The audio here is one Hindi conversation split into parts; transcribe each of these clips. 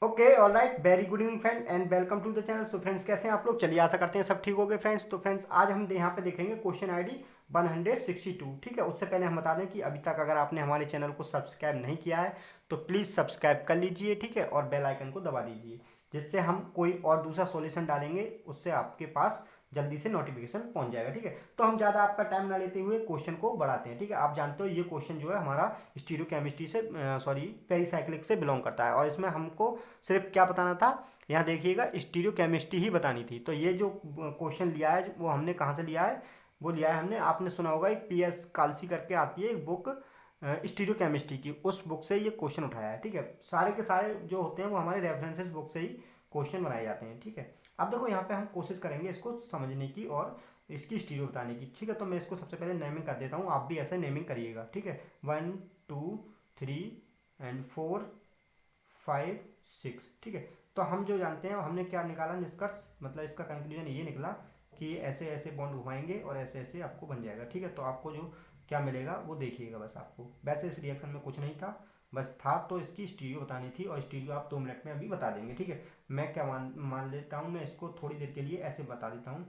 Okay alright, very good evening friend and welcome to the channel. So friends, कैसे हैं आप लोग? चलिए, आशा करते हैं सब ठीक हो गए फ्रेंड्स। तो फ्रेंड्स, आज हम यहाँ पे देखेंगे क्वेश्चन आईडी 162। ठीक है, उससे पहले हम बता दें कि अभी तक अगर आपने हमारे चैनल को सब्सक्राइब नहीं किया है तो प्लीज़ सब्सक्राइब कर लीजिए। ठीक है, और बेल आइकन को दबा दीजिए, जिससे हम कोई और दूसरा सॉल्यूशन डालेंगे उससे आपके पास जल्दी से नोटिफिकेशन पहुंच जाएगा। ठीक है, तो हम ज़्यादा आपका टाइम ना लेते हुए क्वेश्चन को बढ़ाते हैं। ठीक है, आप जानते हो ये क्वेश्चन जो है हमारा स्टीरियोकेमिस्ट्री से सॉरी पेरीसाइक्लिक से बिलोंग करता है, और इसमें हमको सिर्फ क्या बताना था, यहाँ देखिएगा, स्टीरियोकेमिस्ट्री ही बतानी थी। तो ये जो क्वेश्चन लिया है वो हमने कहाँ से लिया है? वो लिया है हमने, आपने सुना होगा एक PS कालसी करके आती है एक बुक स्टीरियोकेमिस्ट्री की, उस बुक से ये क्वेश्चन उठाया है। ठीक है, सारे के सारे जो होते हैं वो हमारे रेफरेंसेस बुक से ही क्वेश्चन बनाए जाते हैं। ठीक है, अब देखो यहाँ पे हम कोशिश करेंगे इसको समझने की और इसकी स्टीरियो बताने की। ठीक है, तो मैं इसको सबसे पहले नेमिंग कर देता हूँ, आप भी ऐसे नेमिंग करिएगा। ठीक है, 1 2 3 एंड 4 5 6। ठीक है, तो हम जो जानते हैं हमने क्या निकाला निष्कर्ष, मतलब इसका कंक्लूजन ये निकला कि ऐसे ऐसे बॉन्ड घुमाएंगे और ऐसे ऐसे आपको बन जाएगा। ठीक है, तो आपको जो क्या मिलेगा वो देखिएगा बस। आपको वैसे इस रिएक्शन में कुछ नहीं था, बस था तो इसकी स्टीरियो बतानी थी, और स्टीरियो आप 2 मिनट में अभी बता देंगे। ठीक है, मैं क्या मान लेता हूँ, मैं इसको थोड़ी देर के लिए ऐसे बता देता हूँ।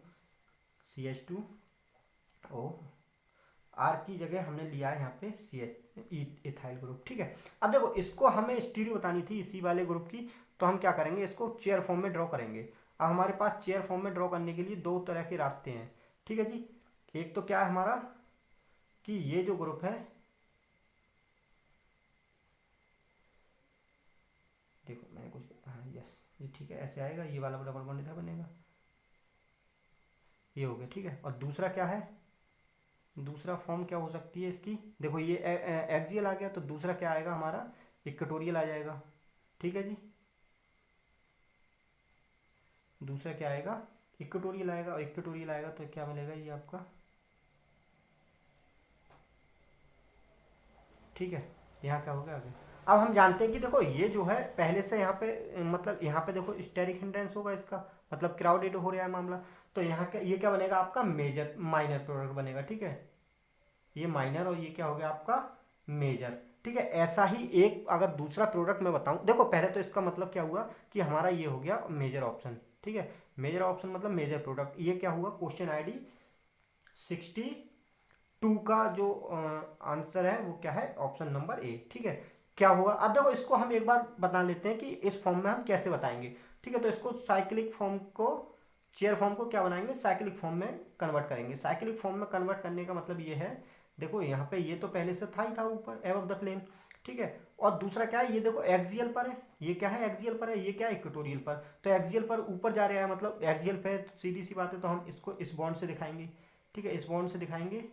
CH2O, आर की जगह हमने लिया है यहाँ पे CH इथाइल ग्रुप। ठीक है, अब देखो इसको हमें स्टीरियो बतानी थी इसी वाले ग्रुप की, तो हम क्या करेंगे, इसको चेयर फॉर्म में ड्रॉ करेंगे। अब हमारे पास चेयर फॉर्म में ड्रॉ करने के लिए दो तरह के रास्ते हैं। ठीक है जी, एक तो क्या है हमारा कि ये जो ग्रुप है, देखो मैंने कुछ, हाँ यस, ये ठीक है, ऐसे आएगा, ये वाला डबल बॉन्ड इधर बनेगा, ये हो गया। ठीक है, और दूसरा क्या है, दूसरा फॉर्म क्या हो सकती है इसकी, देखो ये एक्सियल आ गया, तो दूसरा क्या आएगा हमारा, इक्वेटोरियल आ जाएगा। ठीक है जी, दूसरा क्या आएगा, इक्वेटोरियल आएगा, और इक्वेटोरियल आएगा तो क्या मिलेगा ये आपका। ठीक है, यहाँ क्या हो गया आगे। अब हम जानते हैं कि देखो ये जो है पहले से यहाँ पे मतलब यहाँ पे देखो स्टेरिक हिंड्रेंस होगा इसका, मतलब क्राउडेड हो रहा है मामला, तो यहाँ क्या ये क्या बनेगा आपका मेजर माइनर प्रोडक्ट बनेगा। ठीक है, ये माइनर और ये क्या हो गया आपका मेजर। ठीक है, ऐसा ही एक अगर दूसरा प्रोडक्ट मैं बताऊं, देखो पहले तो इसका मतलब क्या हुआ कि हमारा ये हो गया मेजर ऑप्शन। ठीक है, मेजर ऑप्शन मतलब मेजर प्रोडक्ट, ये क्या हुआ क्वेश्चन आईडी 62 का जो आंसर है वो क्या है, ऑप्शन नंबर ए। ठीक है, क्या हुआ, अब देखो इसको हम एक बार बता लेते हैं कि इस फॉर्म में हम कैसे बताएंगे। ठीक है, तो इसको साइक्लिक फॉर्म को, चेयर फॉर्म को क्या बनाएंगे, साइक्लिक फॉर्म में कन्वर्ट करेंगे। साइक्लिक फॉर्म में कन्वर्ट करने का मतलब ये है, देखो यहाँ पे ये तो पहले से था ही था ऊपर एबव द प्लेन। ठीक है, और दूसरा क्या है, ये देखो एक्सियल पर है, ये क्या है एक्सियल पर है, ये क्या है इक्वेटोरियल पर, तो एक्सियल पर ऊपर जा रहा है, मतलब एक्सियल पे सीधी सी बात है, तो हम इसको इस बॉन्ड से दिखाएंगे। ठीक है, इस बॉन्ड से दिखाएंगे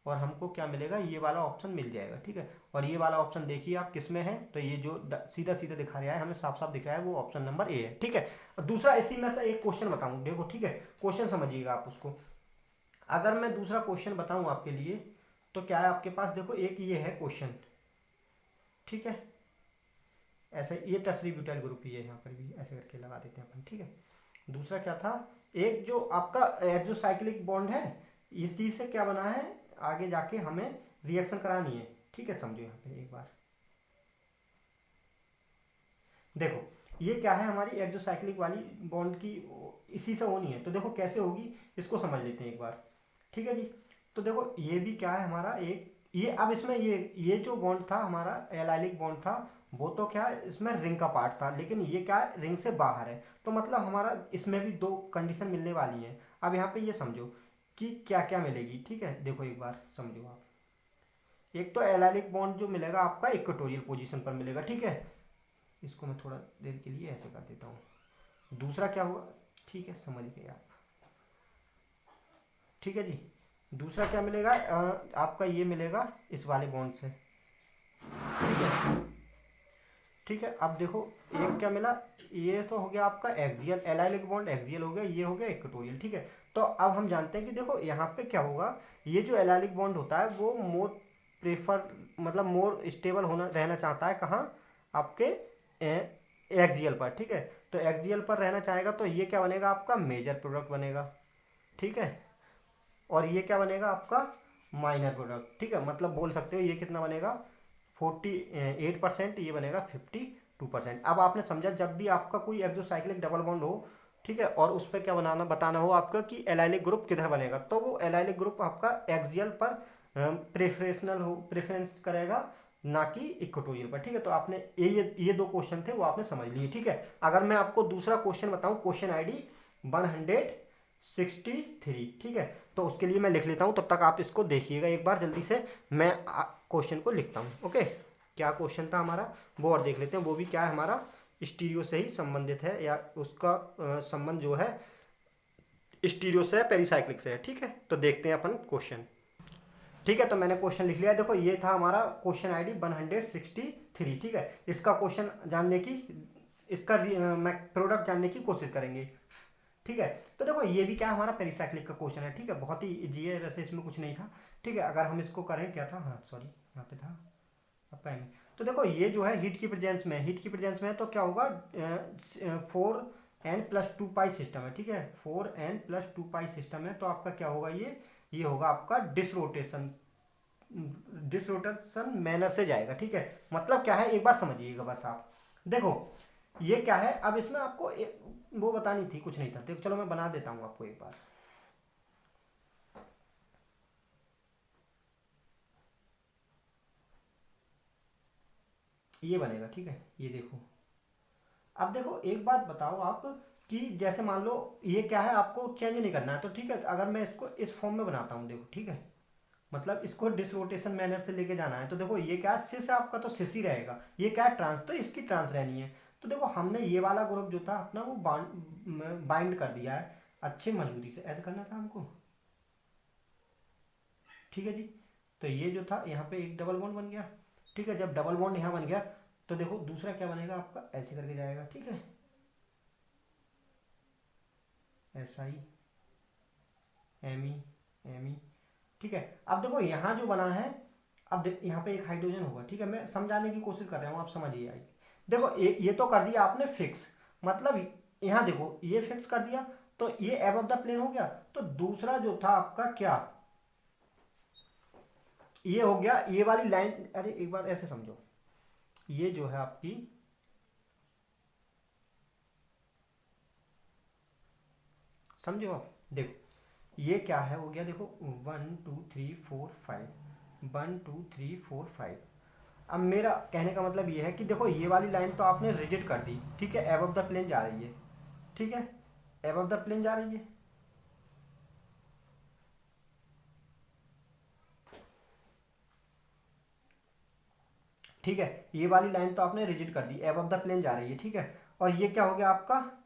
और हमको क्या मिलेगा, ये वाला ऑप्शन मिल जाएगा। ठीक है, और ये वाला ऑप्शन देखिए आप किस में है, तो ये जो सीधा सीधा दिखा रहा है, हमें साफ साफ दिख रहा है, वो ऑप्शन नंबर ए है। ठीक है, और दूसरा इसी में से एक क्वेश्चन बताऊं, देखो ठीक है, क्वेश्चन समझिएगा आप उसको। अगर मैं दूसरा क्वेश्चन बताऊं आपके लिए, तो क्या है आपके पास, देखो एक ये है क्वेश्चन। ठीक है, ऐसे ये टर्सरी ब्यूटाइल ग्रुप ही है, यहाँ पर भी ऐसे करके लगा देते हैं अपन। ठीक है, दूसरा क्या था, एक जो आपका जो साइक्लिक बॉन्ड है, इस चीज से क्या बना है, आगे जाके हमें रिएक्शन करानी है। ठीक है, समझो यहाँ पे एक बार, देखो ये क्या है हमारी एक्सोसाइक्लिक वाली बॉन्ड की, इसी से होनी है, तो देखो कैसे होगी इसको समझ लेते हैं एक बार। ठीक है जी, तो देखो ये भी क्या है हमारा एक, ये अब इसमें ये जो बॉन्ड था हमारा एलाइलिक बॉन्ड था, वो तो क्या है इसमें रिंग का पार्ट था, लेकिन ये क्या है रिंग से बाहर है, तो मतलब हमारा इसमें भी दो कंडीशन मिलने वाली है। अब यहाँ पे ये समझो कि क्या क्या मिलेगी। ठीक है, देखो एक बार समझो आप, एक तो एलाइलिक बॉन्ड जो मिलेगा आपका इक्वेटोरियल पोजीशन पर मिलेगा। ठीक है, इसको मैं थोड़ा देर के लिए ऐसे कर देता हूँ। दूसरा क्या हुआ, ठीक है समझ गए आप। ठीक है जी, दूसरा क्या मिलेगा, आपका ये मिलेगा इस वाले बॉन्ड से। ठीक है, ठीक है, अब देखो एक क्या मिला, ये तो हो गया आपका एक्सियल, एलाइलिक बॉन्ड एक्सियल हो गया, ये हो गया इक्वेटोरियल। ठीक है, तो अब हम जानते हैं कि देखो यहाँ पे क्या होगा, ये जो एलाइलिक बॉन्ड होता है वो मोर प्रेफर, मतलब मोर स्टेबल होना रहना चाहता है कहाँ, आपके एक्सियल पर। ठीक है, तो एक्सियल पर रहना चाहेगा, तो ये क्या बनेगा आपका मेजर प्रोडक्ट बनेगा। ठीक है, और ये क्या बनेगा आपका माइनर प्रोडक्ट। ठीक है, मतलब बोल सकते हो ये कितना बनेगा 48%, ये बनेगा 52%। 2%। अब आपने समझा, जब भी आपका कोई एक्सोसाइक्लिक डबल बॉन्ड हो, ठीक है, और उस पर क्या बताना हो आपका कि एलाइलिक ग्रुप किधर बनेगा, तो वो एलाइलिक ग्रुप आपका एक्सियल पर प्रेफरेंस करेगा, ना कि इक्वेटोरियल पर। ठीक है, तो आपने ये दो क्वेश्चन थे वो आपने समझ लिए। ठीक है, अगर मैं आपको दूसरा क्वेश्चन बताऊं, क्वेश्चन आईडी 163, ठीक है, तो उसके लिए मैं लिख लेता हूं, तब तक आप इसको देखिएगा एक बार जल्दी से। मैं क्वेश्चन को लिखता हूं। ओके, क्या क्वेश्चन था हमारा वो और देख लेते हैं। वो भी क्या है, हमारा स्टीरियो से ही संबंधित है, या उसका संबंध जो है स्टीरियो से है, पेरीसाइक्लिक से है। ठीक है, तो देखते हैं अपन क्वेश्चन। ठीक है, तो मैंने क्वेश्चन लिख लिया। देखो, ये था हमारा क्वेश्चन आईडी 163। ठीक है, इसका क्वेश्चन जानने की, इसका मैं प्रोडक्ट जानने की कोशिश करेंगे। ठीक है, तो देखो ये भी क्या हमारा पेरीसाइक्लिक का क्वेश्चन है। ठीक है, बहुत ही इजी है, वैसे इसमें कुछ नहीं था। ठीक है, अगर हम इसको करें, क्या था, हाँ सॉरी यहाँ पे था पेन। तो देखो ये जो है हीट की प्रेजेंस में, हीट की प्रेजेंस में है, तो क्या होगा, 4n+2π सिस्टम है। ठीक है, 4n+2π सिस्टम है, तो आपका क्या होगा, ये होगा आपका डिसरोटेशन मैनर से जाएगा। ठीक है, मतलब क्या है, एक बार समझिएगा बस आप। देखो ये क्या है, अब इसमें आपको वो बतानी थी, कुछ नहीं था। तो चलो मैं बना देता हूं आपको एक बार। ये बनेगा। ठीक है, ये देखो। अब देखो एक बात बताओ आप, कि जैसे मान लो ये क्या है, आपको चेंज नहीं करना है, तो ठीक है, अगर मैं इसको इस फॉर्म में बनाता हूँ, देखो, ठीक है, मतलब इसको डिसरोटेशन मैनर से लेके जाना है, तो देखो ये क्या है, सिस आपका तो सिस ही रहेगा। ये क्या है, ट्रांस, तो इसकी ट्रांस रहनी है। तो देखो हमने ये वाला ग्रुप जो था अपना वो बाइंड कर दिया है अच्छे मजबूती से, ऐसे करना था हमको। ठीक है जी, तो ये जो था यहाँ पे एक डबल बॉन्ड बन गया। ठीक है, जब डबल बॉन्ड यहाँ बन गया, तो देखो दूसरा क्या बनेगा आपका, ऐसे करके जाएगा। ठीक है, SI ME। ठीक है, अब देखो यहाँ जो बना है, अब यहाँ पे एक हाइड्रोजन होगा। ठीक है, मैं समझाने की कोशिश कर रहा हूँ, आप समझिए आइए। देखो ये तो कर दिया आपने फिक्स, मतलब यहाँ देखो ये फिक्स कर दिया, तो ये एबव द प्लेन हो गया। तो दूसरा जो था आपका क्या, ये हो गया, ये वाली लाइन, अरे एक बार ऐसे समझो, ये जो है आपकी, समझो आप, देखो ये क्या है, हो गया, देखो 1 2 3 4 5, 1 2 3 4 5। अब मेरा कहने का मतलब ये है कि देखो ये वाली लाइन तो आपने रिजिड कर दी। ठीक है, एबव द प्लेन जा रही है। ठीक है, एबव द प्लेन जा रही है। ठीक है, ये वाली लाइन तो आपने रिजिड कर दी, एबव द प्लेन जा रही है। ठीक है, और ये क्या हो गया आपका,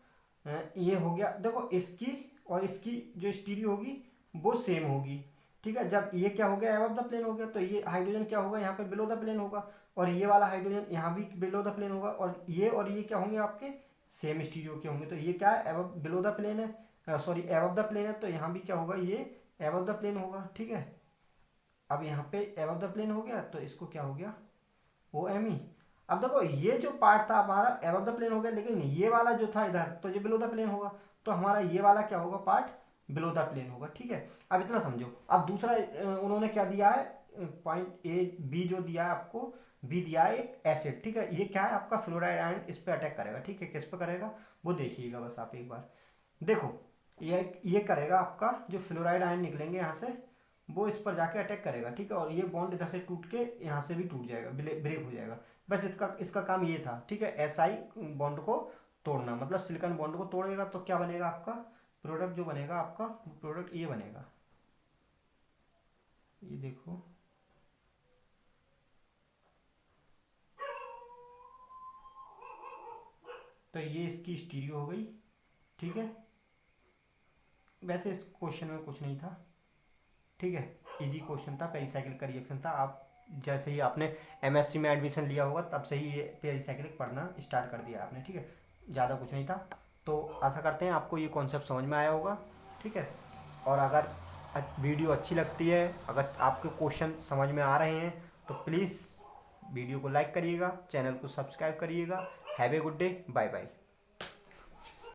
ये हो गया, देखो इसकी और इसकी जो स्टीरियो होगी वो सेम होगी। ठीक है, जब ये क्या हो गया, एबव द प्लेन हो गया, तो ये हाइड्रोजन क्या होगा, यहाँ पे बिलो द प्लेन होगा, और ये वाला हाइड्रोजन यहाँ भी बिलो द प्लेन होगा, और ये क्या होंगे आपके सेम स्टीरियो के होंगे। तो ये क्या है, एबव बिलो द प्लेन है, सॉरी एबव द प्लेन है, तो यहाँ भी क्या होगा, ये एबव द प्लेन होगा। ठीक है, अब यहाँ पे एबव द प्लेन हो गया, तो इसको क्या हो गया, OME। अब देखो ये जो पार्ट था हमारा एबव द प्लेन हो गया, लेकिन ये वाला जो था इधर, तो ये बिलो द प्लेन होगा, तो हमारा ये वाला क्या होगा, पार्ट बिलो द प्लेन होगा। ठीक है, अब इतना समझो। अब दूसरा उन्होंने क्या दिया है, पॉइंट B जो दिया है आपको, B दिया है एक एसिड। ठीक है, ये क्या है आपका फ्लोराइड आयन इस पे अटैक करेगा। ठीक है, किस पे करेगा वो देखिएगा बस आप एक बार। देखो ये करेगा आपका, जो फ्लोराइड आयन निकलेंगे यहाँ से, वो इस पर जाके अटैक करेगा। ठीक है, और ये बॉन्ड इधर से टूट के यहाँ से भी टूट जाएगा, ब्रेक हो जाएगा। बस इसका काम ये था। ठीक है, SI बॉन्ड को तोड़ना, मतलब सिलिकॉन बॉन्ड को तोड़ेगा, तो क्या बनेगा आपका प्रोडक्ट, जो बनेगा आपका प्रोडक्ट ये बनेगा, ये देखो, तो ये इसकी स्टीरियो हो गई। ठीक है, वैसे इस क्वेश्चन में कुछ नहीं था। ठीक है, इजी क्वेश्चन था, पेरीसाइक्लिक का रिएक्शन था। आप जैसे ही आपने MSc में एडमिशन लिया होगा तब से ही ये पेरीसाइक्लिक पढ़ना स्टार्ट कर दिया आपने। ठीक है, ज़्यादा कुछ नहीं था। तो आशा करते हैं आपको ये कॉन्सेप्ट समझ में आया होगा। ठीक है, और अगर वीडियो अच्छी लगती है, अगर आपके क्वेश्चन समझ में आ रहे हैं, तो प्लीज़ वीडियो को लाइक करिएगा, चैनल को सब्सक्राइब करिएगा। Have a good day, bye bye.